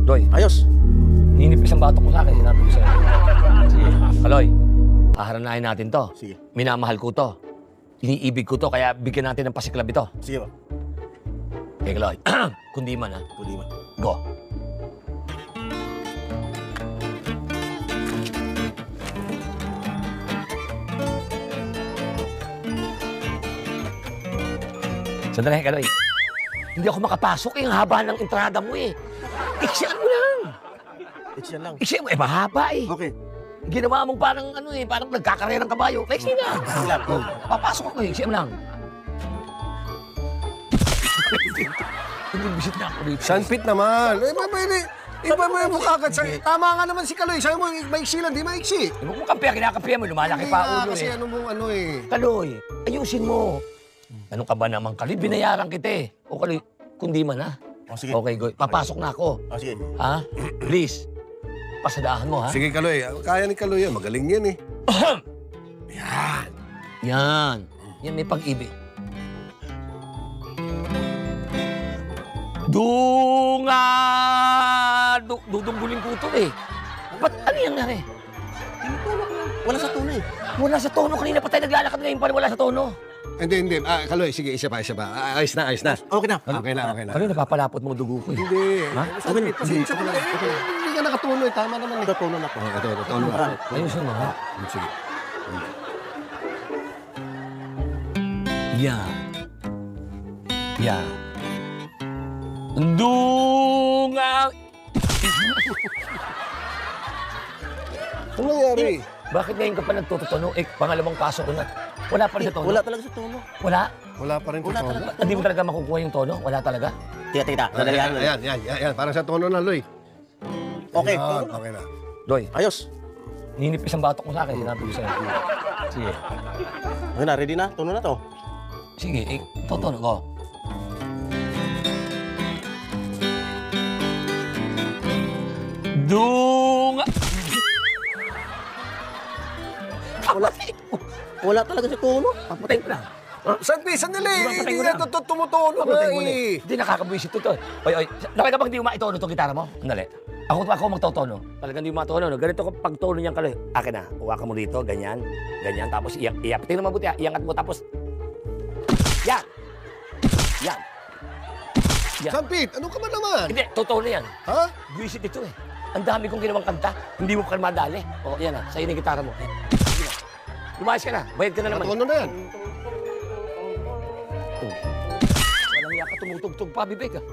Doy, Ayos. ninipis ang batok mo sa akin. Sinabi ko sa'yo. Sige, Kaloy, haharanahin natin to. Sige. Minamahal ko to. Iniibig ko to, kaya bigyan natin ng pasiklab ito. Sige ba? Okay, Kaloy. Kundi man, ha? Kundi man. Go. Sandali, Kaloy. Hindi ako makapasok eh. Ang haba ng entrada mo eh. Iksian mo lang. It's yan lang. Iksian mo eh. Mahaba eh. Okay. Ginawa mong parang ano eh. Parang nagkakarerang kabayo. Iksian lang. Sige lang. Oh, papasok ako eh. Iksian mo lang. Hindi bisit na ako dito. Sanpit naman. Iba mo yung mukha ka. Tama nga naman si Kaloy. Sabi mo, maiksi lang, di maiksi. Huwag mo kampiya, kinakampiya mo. Lumalaki Hindi pa nga, ulo kasi eh. ano mong ano eh. Kaloy, ayusin mo. Ano ka ba naman, Kaloy? Binayaran kita eh. O Kaloy, kundi man ha. Oh, sige. Okay, go. Papasok na ako. Oh, sige. Ha? Please. Pasadahan mo ha. Sige Kaloy, kaya ni Kaloy yan. Magaling yan eh. Yan. Yan may pag-ibig. Dunga! Dudungguling ko ito eh. Ba't ano yung nangyari? Wala sa tunay. Wala sa tono. Kanina pa tayo naglalakad ngayon pa rin wala sa tono. Hindi. Kaloy, sige, isa pa. Ayos na. Okay na. Okay na. Kanina napapalapot mo dugo ko eh. Hindi. Ha? Okay na. Pasensya ka na. Hindi ka nakatuloy. Tama naman eh. Natutunan ako. Ito. Ano ba? Ayusin mo ha. Sige. Yan. Yan. Dunga! Ano nangyari? Bakit ngayon ka pa nagtututuno? Eh, pangalawang paso ko na. Wala pa rin sa tono? Wala talaga sa tono. Wala? Wala pa rin Wala tono. talaga. Hindi mo talaga makukuha yung tono? Wala talaga? Tita. Dadalihan mo. Ayan. Parang sa tono na, Loy. Okay. Ayan, okay na. Doy, Ayos. ninipis ang batok mo sa akin. Sinabi ko sa'yo. Sige. Okay na, ready na? Tono na to. Sige, totono ko. Dunga! Wala. Wala talaga sa tono. Papatay ko na. Sandali. Papatay ko Hindi na. na tumutono Papatay nga ko na. eh. Hindi nakakabwisit ito. Oy, nakita bang di umaitono itong gitara mo? Sandali. Ako magtotono. Talagang di umatono. No? Ganito ko pag tono niyang Kaloy. Akin na. Uwakan mo dito. Ganyan. Tapos iyak. Tingnan mo mabuti. Iangat mo. Tapos. Yan. Yan. Yan. Sampit, ano ka ba naman? Hindi. Totono yan. Ha? Buwisit ito eh. Ang dami kong ginawang kanta. Hindi mo pa madali. O, yan na. Sa'yo na yung gitara mo. Sige na. Lumayas ka na. Bayad ka na naman. Tono na yan. Walang iya ka tumutugtog pa, bibig ah.